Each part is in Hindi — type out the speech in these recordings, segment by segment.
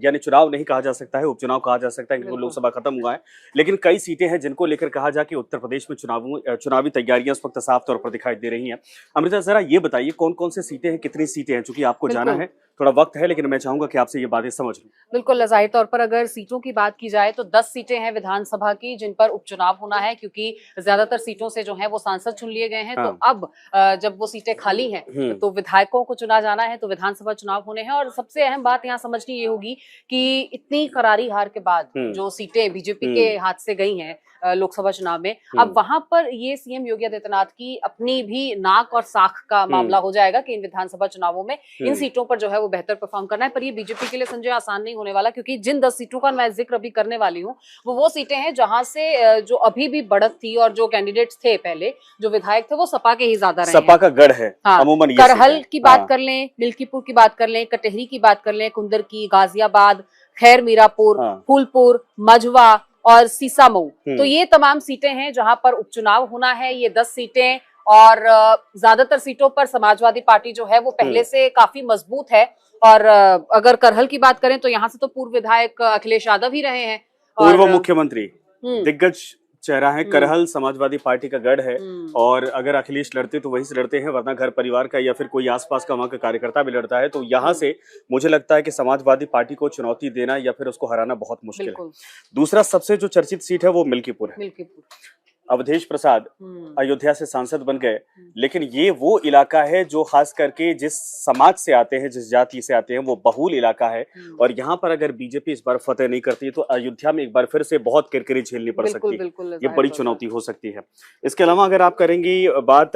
यानी चुनाव नहीं कहा जा सकता है, उपचुनाव कहा जा सकता है क्योंकि लोकसभा खत्म हुआ है, लेकिन कई सीटें हैं जिनको लेकर कहा जा कि उत्तर प्रदेश में चुनावी तैयारियां इस वक्त साफ तौर पर दिखाई दे रही हैं। अमृता, जरा ये बताइए कौन कौन सी सीटें हैं, कितनी सीटें हैं, चूंकि आपको जाना है, थोड़ा वक्त है, लेकिन मैं चाहूंगा कि आपसे ये बातें समझ लूं। बिल्कुल, जाहिर तौर पर अगर सीटों की बात की जाए तो 10 सीटें हैं विधानसभा की जिन पर उपचुनाव होना है, क्योंकि ज्यादातर सीटों से जो है वो सांसद चुन लिए गए हैं। हाँ। तो अब जब वो सीटें खाली हैं तो विधायकों को चुना जाना है, तो विधानसभा चुनाव होने हैं। और सबसे अहम बात यहाँ समझनी ये होगी कि इतनी करारी हार के बाद जो सीटें बीजेपी के हाथ से गई हैं लोकसभा चुनाव में, अब वहां पर ये सीएम योगी आदित्यनाथ की अपनी भी नाक और साख का मामला हो जाएगा कि इन विधानसभा चुनावों में इन सीटों पर जो है वो बेहतर परफॉर्म करना है। पर ये बीजेपी के लिए संजय आसान नहीं होने वाला, क्योंकि जिन 10 सीटों का मैं जिक्र अभी करने वाली हूँ वो सीटें हैं जहां से जो अभी भी बढ़त थी और जो कैंडिडेट्स थे पहले, जो विधायक थे, वो सपा के ही ज्यादा रहे। सपा का गढ़ है। हाँ, अमूमन करहल की बात कर लें, मिल्कीपुर की बात कर लें, कटेहरी की बात कर लें, कुंदर की, गाजियाबाद, खैर मीरापुर, फूलपुर, मझवा और सीसामऊ, तो ये तमाम सीटें हैं जहां पर उपचुनाव होना है। ये 10 सीटें, और ज्यादातर सीटों पर समाजवादी पार्टी जो है वो पहले से काफी मजबूत है। और अगर करहल की बात करें तो यहाँ से तो पूर्व विधायक अखिलेश यादव ही रहे हैं, पूर्व मुख्यमंत्री, दिग्गज चेहरा है। करहल समाजवादी पार्टी का गढ़ है, और अगर अखिलेश लड़ते तो वहीं से लड़ते हैं, वरना घर परिवार का या फिर कोई आसपास का वहां का कार्यकर्ता भी लड़ता है। तो यहाँ से मुझे लगता है कि समाजवादी पार्टी को चुनौती देना या फिर उसको हराना बहुत मुश्किल है। दूसरा सबसे जो चर्चित सीट है वो मिल्कीपुर है। अवधेश प्रसाद अयोध्या से सांसद बन गए, लेकिन ये वो इलाका है जो खास करके जिस समाज से आते हैं, जिस जाति से आते हैं, वो बहुल इलाका है। और यहाँ पर अगर बीजेपी इस बार फतेह नहीं करती तो अयोध्या में एक बार फिर से बहुत किरकिरी झेलनी पड़ सकती है। ये बड़ी चुनौती हो सकती है। इसके अलावा अगर आप करेंगी बात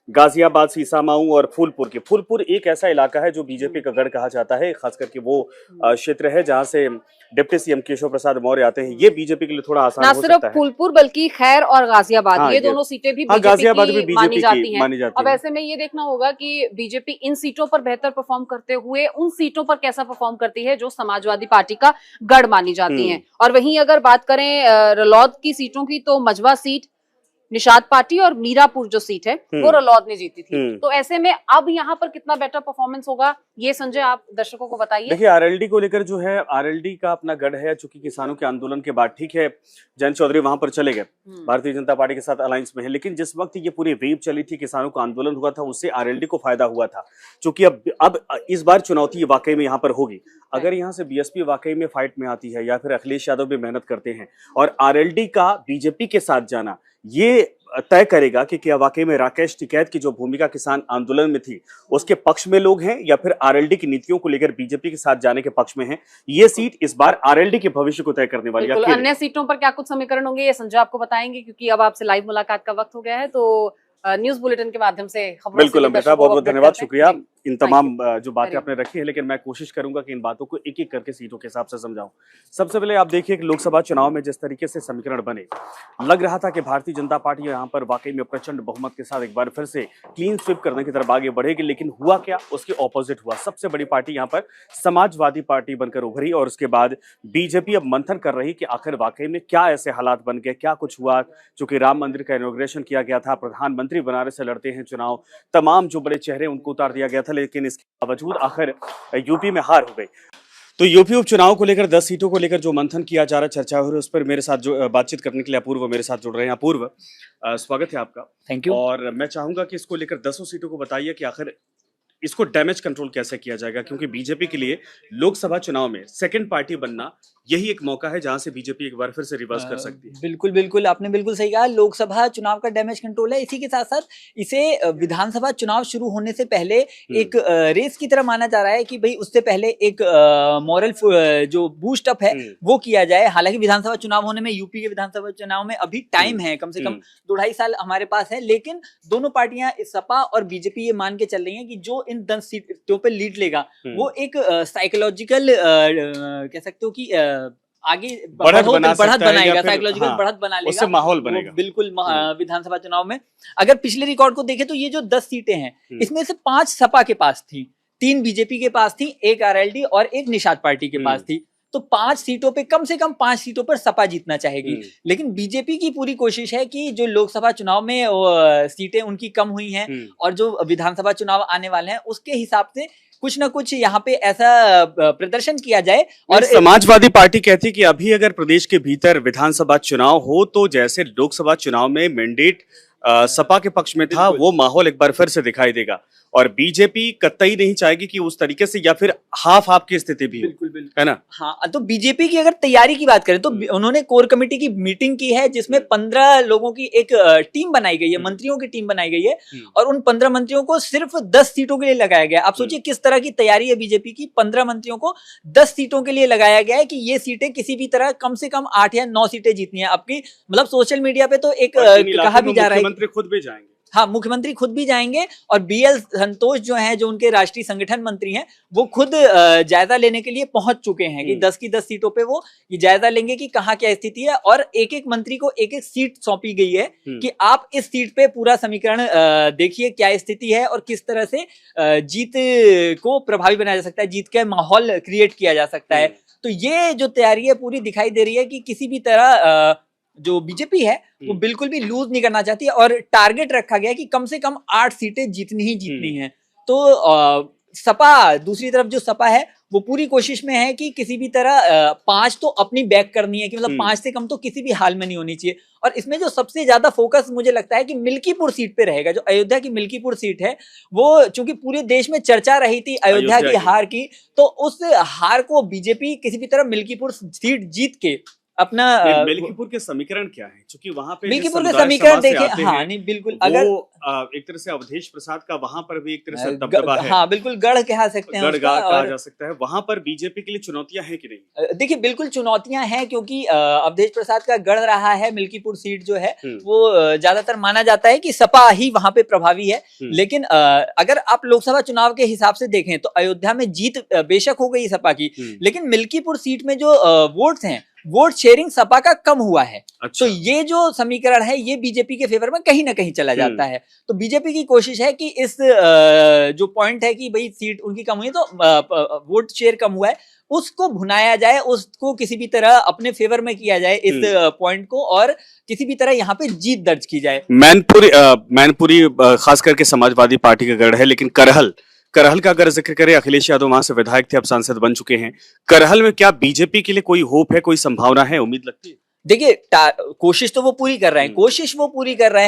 गाजियाबाद, सीसामऊ और फूलपुर की, फूलपुर एक ऐसा इलाका है जो बीजेपी का गढ़ कहा जाता है, खास करके वो क्षेत्र है जहां से डिप्टी सीएम केशव प्रसाद मौर्य आते हैं। ये बीजेपी के लिए थोड़ा आसान हो सकता है। ना सिर्फ फूलपुर बल्कि खैर और गाजियाबाद, ये दोनों सीटें भी बीजेपी की मानी जाती हैं। अब ऐसे में ये देखना होगा कि बीजेपी इन सीटों पर बेहतर परफॉर्म करते हुए उन सीटों पर कैसा परफॉर्म करती है जो समाजवादी पार्टी का गढ़ मानी जाती है। और वहीं अगर बात करें रलौद की सीटों की, तो मझवा सीट निषाद पार्टी और मीरापुर जो सीट है वो रलौद ने जीती थी। तो ऐसे में अब यहाँ पर कितना बेटर परफॉर्मेंस होगा, ये संजय आप दर्शकों को बताइए। देखिए, आरएलडी को लेकर जो है, आरएलडी का अपना गढ़ है, चूंकि किसानों के आंदोलन के बाद ठीक है जयंत चौधरी वहां पर चले गए, भारतीय जनता पार्टी के साथ अलायंस में है, लेकिन जिस वक्त ये पूरी वेव चली थी, किसानों का आंदोलन हुआ था, उससे आरएलडी को फायदा हुआ था। चूंकि अब इस बार चुनौती वाकई में यहाँ पर होगी। अगर यहाँ से बीएसपी वाकई में फाइट में आती है या फिर अखिलेश यादव भी मेहनत करते हैं, और आरएलडी का बीजेपी के साथ जाना ये तय करेगा कि क्या वाकई में राकेश टिकैत की जो भूमिका किसान आंदोलन में थी उसके पक्ष में लोग हैं या फिर आरएलडी की नीतियों को लेकर बीजेपी के साथ जाने के पक्ष में हैं। ये सीट इस बार आरएलडी के भविष्य को तय करने वाली है। अन्य सीटों पर क्या कुछ समीकरण होंगे ये संजय आपको बताएंगे, क्योंकि अब आपसे लाइव मुलाकात का वक्त हो गया है, तो न्यूज बुलेटिन के माध्यम से बिल्कुल अमृता, बहुत बहुत धन्यवाद, शुक्रिया इन तमाम जो बातें आपने रखी है। लेकिन मैं कोशिश करूंगा कि इन बातों को एक एक करके सीटों के हिसाब से समझाऊं। सबसे पहले आप देखिए कि लोकसभा चुनाव में जिस तरीके से समीकरण बने, लग रहा था कि भारतीय जनता पार्टी यहाँ पर वाकई में प्रचंड बहुमत के साथ एक बार फिर से क्लीन स्वीप करने की तरफ आगे बढ़ेगी, लेकिन हुआ क्या, उसके ऑपोजिट हुआ। सबसे बड़ी पार्टी यहाँ पर समाजवादी पार्टी बनकर उभरी, और उसके बाद बीजेपी अब मंथन कर रही कि आखिर वाकई में क्या ऐसे हालात बन गए, क्या कुछ हुआ। चूंकि राम मंदिर का इनॉग्रेशन किया गया था, प्रधानमंत्री बनारस से लड़ते हैं चुनाव, तमाम जो बड़े चेहरे उनको उतार दिया गया था, लेकिन इसके बावजूद आखिर यूपी में हार हो गई। तो यूपी उपचुनाव को लेकर 10 सीटों को लेकर जो मंथन किया जा रहा, चर्चा हो रही है, उस पर मेरे साथ जो बातचीत करने के लिए अपूर्व मेरे साथ जुड़ रहे हैं। अपूर्व, स्वागत है आपका। Thank you. और मैं चाहूंगा कि इसको लेकर 10 सीटों को बताइए कि आखिर इसको डैमेज कंट्रोल कैसे किया जाएगा, क्योंकि बीजेपी के लिए लोकसभा चुनाव में सेकंड पार्टी बनना यही एक मौका है जहां से बीजेपी एक बार फिर से रिवर्स कर सकती है। बिल्कुल बिल्कुल, आपने बिल्कुल सही कहा। लोकसभा चुनाव का डैमेज कंट्रोल है। इसी के साथ साथ इसे विधानसभा चुनाव शुरू होने से पहले एक रेस की तरह माना जा रहा है कि भाई उससे पहले एक मॉरल जो बूस्ट अप है वो किया जाए। हालांकि विधानसभा चुनाव होने में, यूपी के विधानसभा चुनाव में अभी टाइम है, कम से कम 2-2.5 साल हमारे पास है, लेकिन दोनों पार्टियां, सपा और बीजेपी, ये मान के चल रही है कि जो इन 10 सीटों पर लीड लेगा वो एक साइकोलॉजिकल कह सकते हो कि आगे बढ़त बनाएगा, साइकोलॉजिकल बढ़त बना लेगा, उससे माहौल बनेगा। बिल्कुल विधानसभा चुनाव में अगर पिछले रिकॉर्ड को देखें तो ये जो 10 सीटें हैं इसमें से 5 सपा के पास थी, 3 बीजेपी के पास थी, 1 आरएलडी और 1 निषाद पार्टी के पास थी। तो 5 सीटों पे कम से कम 5 सीटों पर सपा जीतना चाहेगी। लेकिन बीजेपी की पूरी कोशिश है कि जो लोकसभा चुनाव में सीटें उनकी कम हुई हैं और जो विधानसभा चुनाव आने वाले हैं उसके हिसाब से कुछ ना कुछ यहाँ पे ऐसा प्रदर्शन किया जाए। और समाजवादी पार्टी कहती है कि अभी अगर प्रदेश के भीतर विधानसभा चुनाव हो तो जैसे लोकसभा चुनाव में मैंडेट सपा के पक्ष में था, वो माहौल एक बार फिर से दिखाई देगा। और बीजेपी कतई नहीं चाहेगी कि उस तरीके से, या फिर हाफ हाफ की स्थिति भी बिल्कुल है ना। हाँ, तो बीजेपी की अगर तैयारी की बात करें तो उन्होंने कोर कमेटी की मीटिंग की है, जिसमें 15 लोगों की एक टीम बनाई गई है, मंत्रियों की टीम बनाई गई है, और उन 15 मंत्रियों को सिर्फ 10 सीटों के लिए लगाया गया। आप सोचिए किस तरह की तैयारी है बीजेपी की। 15 मंत्रियों को 10 सीटों के लिए लगाया गया है कि ये सीटें किसी भी तरह कम से कम 8 या 9 सीटें जीतनी है आपकी। मतलब सोशल मीडिया पे तो एक कहा भी जा रहा है, मुख्यमंत्री खुद भी जाएंगे। हाँ, मुख्यमंत्री खुद भी जाएंगे, और बीएल संतोष जो हैं, जो उनके राष्ट्रीय संगठन मंत्री हैं, वो खुद जायजा लेने के लिए पहुंच चुके हैं कि 10 की 10 सीटों पे वो ये जायजा लेंगे कि कहाँ क्या स्थिति है। और एक एक मंत्री को एक एक सीट सौंपी गई है कि आप इस सीट पे पूरा समीकरण देखिए क्या स्थिति है और किस तरह से जीत को प्रभावी बनाया जा सकता है, जीत का माहौल क्रिएट किया जा सकता है। तो ये जो तैयारी है पूरी दिखाई दे रही है कि किसी भी तरह जो बीजेपी है वो बिल्कुल भी लूज नहीं करना चाहती, और टारगेट रखा गया है कि कम से कम 8 सीटें जीतनी ही जीतनी है। तो सपा, दूसरी तरफ जो सपा है वो पूरी कोशिश में है कि किसी भी तरह 5 तो अपनी बैक करनी है, कि मतलब 5 से कम तो किसी भी हाल में नहीं होनी चाहिए। और इसमें जो सबसे ज्यादा फोकस मुझे लगता है कि मिल्कीपुर सीट पे रहेगा। जो अयोध्या की मिल्कीपुर सीट है, वो चूंकि पूरे देश में चर्चा रही थी अयोध्या की हार की, तो उस हार को बीजेपी किसी भी तरह मिल्कीपुर सीट जीत के अपना मिल्कीपुर के समीकरण क्या है, क्योंकि वहां पे मिल्कीपुर के समीकरण देखिए, हाँ नहीं बिल्कुल, अगर एक तरह से अवधेश प्रसाद का वहां पर भी एक तरह से दबदबा है, हाँ बिल्कुल गढ़ कहा सकते हैं, गढ़ कहा जा सकता है। वहां पर बीजेपी के लिए चुनौतियां हैं कि नहीं? देखिए बिल्कुल चुनौतियां हैं, क्योंकि अवधेश प्रसाद का गढ़ रहा है मिल्कीपुर सीट जो है, वो ज्यादातर माना जाता है कि सपा ही वहां पे प्रभावी है। लेकिन अगर आप लोकसभा चुनाव के हिसाब से देखें तो अयोध्या में जीत बेशक हो गई सपा की, लेकिन मिल्कीपुर सीट में जो वोट्स हैं, वोट शेयरिंग सपा का कम हुआ है। अच्छा। तो ये जो समीकरण है ये बीजेपी के फेवर में कहीं ना कहीं चला जाता है। तो बीजेपी की कोशिश है कि इस जो पॉइंट है कि भाई सीट उनकी कम हुई है, तो वोट शेयर कम हुआ है, उसको भुनाया जाए, उसको किसी भी तरह अपने फेवर में किया जाए इस पॉइंट को, और किसी भी तरह यहाँ पे जीत दर्ज की जाए। मैनपुरी खास करके समाजवादी पार्टी का गढ़ है, लेकिन करहल का अगर जिक्र करें, अखिलेश यादव वहां से विधायक थे, अब सांसद बन चुके हैं। करहल में क्या बीजेपी के लिए कोई होप है, कोई संभावना है, उम्मीद लगती है? देखिए कोशिश तो वो पूरी कर रहे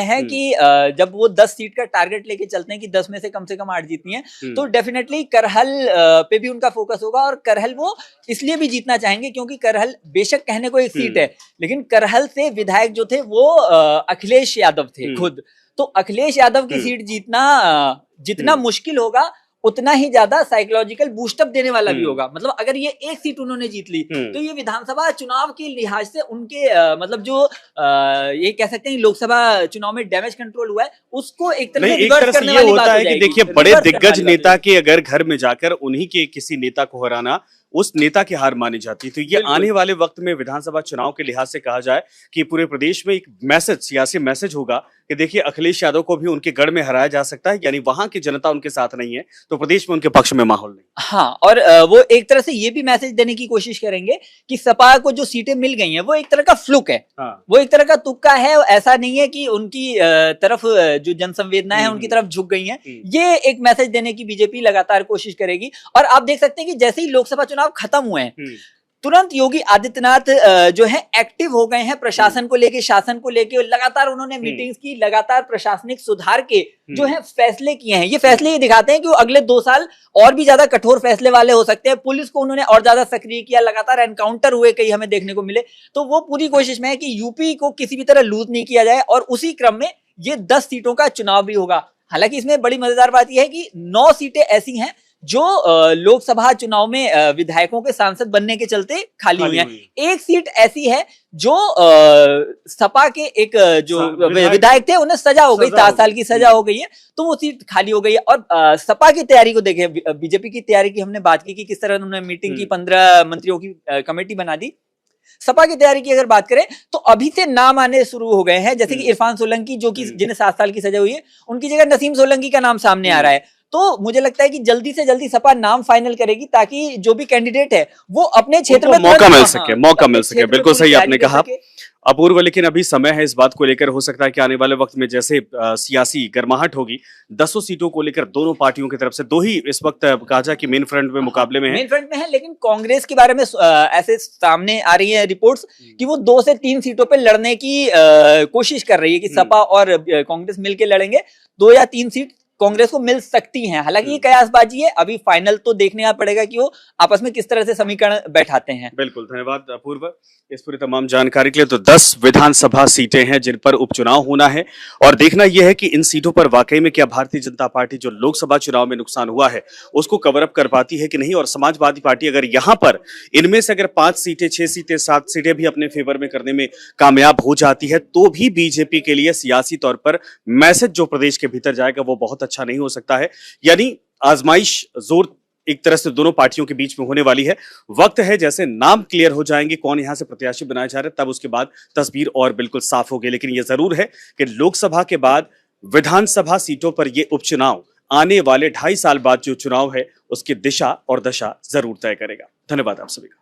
हैं, कि जब वो 10 सीट का टारगेट लेके चलते हैं कि 10 में से कम 8 जीतनी है, तो डेफिनेटली करहल पे भी उनका फोकस होगा। और करहल वो इसलिए भी जीतना चाहेंगे क्योंकि करहल बेशक कहने को एक सीट है, लेकिन करहल से विधायक जो थे वो अखिलेश यादव थे खुद। तो अखिलेश यादव की सीट जीतना जितना मुश्किल होगा, उतना ही ज्यादा साइकोलॉजिकल बूस्टअप देने वाला भी होगा। मतलब अगर ये एक सीट उन्होंने जीत ली, तो ये विधानसभा चुनाव के लिहाज से उनके मतलब जो ये कह सकते हैं लोकसभा चुनाव में डैमेज कंट्रोल हुआ है, उसको एक तरह से रिवर्स करने वाली बात हो जाएगी। देखिए बड़े दिग्गज नेता के अगर घर में जाकर उन्हीं के किसी नेता को हराना उस नेता की हार मानी जाती है। तो ये आने वाले वक्त में विधानसभा चुनाव के लिहाज से कहा जाए कि पूरे प्रदेश में एक मैसेज, सियासी मैसेज होगा कि देखिए अखिलेश यादव को भी उनके गढ़ में हराया जा सकता है, यानी वहां की जनता उनके साथ नहीं है तो प्रदेश में उनके पक्ष में माहौल नहीं। हाँ, और वो एक तरह से ये भी मैसेज देने की कोशिश करेंगे कि सपा को जो सीटें मिल गई हैं वो एक तरह का फ्लुक है। हाँ। वो एक तरह का तुक्का है, ऐसा नहीं है कि उनकी तरफ जो जनसंवेदना है उनकी तरफ झुक गई है। ये एक मैसेज देने की बीजेपी लगातार कोशिश करेगी। और आप देख सकते हैं कि जैसे ही लोकसभा चुनाव खत्म हुए हैं, तुरंत योगी आदित्यनाथ जो है एक्टिव हो गए हैं प्रशासन को लेके, शासन को लेके। लगातार उन्होंने मीटिंग्स की, लगातार प्रशासनिक सुधार के जो है फैसले किए हैं। ये फैसले ये दिखाते हैं कि वो अगले 2 साल और भी ज्यादा कठोर फैसले वाले हो सकते हैं। पुलिस को उन्होंने और ज्यादा सक्रिय किया, लगातार एनकाउंटर हुए कई हमें देखने को मिले। तो वो पूरी कोशिश में है कि यूपी को किसी भी तरह लूज नहीं किया जाए, और उसी क्रम में ये 10 सीटों का चुनाव भी होगा। हालांकि इसमें बड़ी मजेदार बात यह है कि 9 सीटें ऐसी हैं जो लोकसभा चुनाव में विधायकों के सांसद बनने के चलते खाली हुई हैं। एक सीट ऐसी है जो सपा के एक जो विधायक थे उन्हें सजा हो गई, 7 साल की सजा हो गई है, तो वो सीट खाली हो गई है। और सपा की तैयारी को देखें, बीजेपी की तैयारी की हमने बात की कि किस तरह उन्होंने मीटिंग की, 15 मंत्रियों की कमेटी बना दी। सपा की तैयारी की अगर बात करें तो अभी से नाम आने शुरू हो गए हैं, जैसे कि इरफान सोलंकी जो कि जिन्हें 7 साल की सजा हुई है, उनकी जगह नसीम सोलंकी का नाम सामने आ रहा है। तो मुझे लगता है कि जल्दी से जल्दी सपा नाम फाइनल करेगी ताकि जो भी कैंडिडेट है वो अपने क्षेत्र में मौका मिल सके। बिल्कुल सही आपने कहा। अपूर्व, लेकिन अभी समय है इस बात को लेकर, हो सकता है कि आने वाले वक्त में जैसे सियासी गर्माहट होगी, 10 सीटों को लेकर दोनों पार्टियों की तरफ से दो ही इस वक्त कहा जाए कि मेन फ्रंट में मुकाबले में है। मेन फ्रंट में है, लेकिन कांग्रेस के बारे में ऐसे सामने आ रही है रिपोर्ट्स कि वो 2 से 3 सीटों पे लड़ने की कोशिश कर रही है कि सपा और कांग्रेस मिलके लड़ेंगे, 2 या 3 सीट कांग्रेस को मिल सकती हैं। हालांकि ये कयासबाजी है, अभी फाइनल तो देखने पड़ेगा कि वो आपस में किस तरह से समीकरण बैठाते हैं। बिल्कुल, धन्यवाद अपूर्व इस पूरी तमाम जानकारी के लिए। तो 10 विधानसभा सीटें हैं जिन पर उपचुनाव होना है और देखना यह है कि इन सीटों पर वाकई में क्या भारतीय जनता पार्टी जो लोकसभा चुनाव में नुकसान हुआ है उसको कवर अप कर पाती है कि नहीं, और समाजवादी पार्टी अगर यहां पर इनमें से अगर 5 सीटें, 6 सीटें, 7 सीटें भी अपने फेवर में करने में कामयाब हो जाती है तो भी बीजेपी के लिए सियासी तौर पर मैसेज जो प्रदेश के भीतर जाएगा वो बहुत अच्छा नहीं हो सकता है। यानी आजमाइश जोर एक तरह से दोनों पार्टियों के बीच में होने वाली है। वक्त है, जैसे नाम क्लियर हो जाएंगे कौन यहां से प्रत्याशी बनाए जा रहे हैं, तब उसके बाद तस्वीर और बिल्कुल साफ होगी। लेकिन यह जरूर है कि लोकसभा के बाद विधानसभा सीटों पर यह उपचुनाव आने वाले 2.5 साल बाद जो चुनाव है उसकी दिशा और दशा जरूर तय करेगा। धन्यवाद आप सभी का।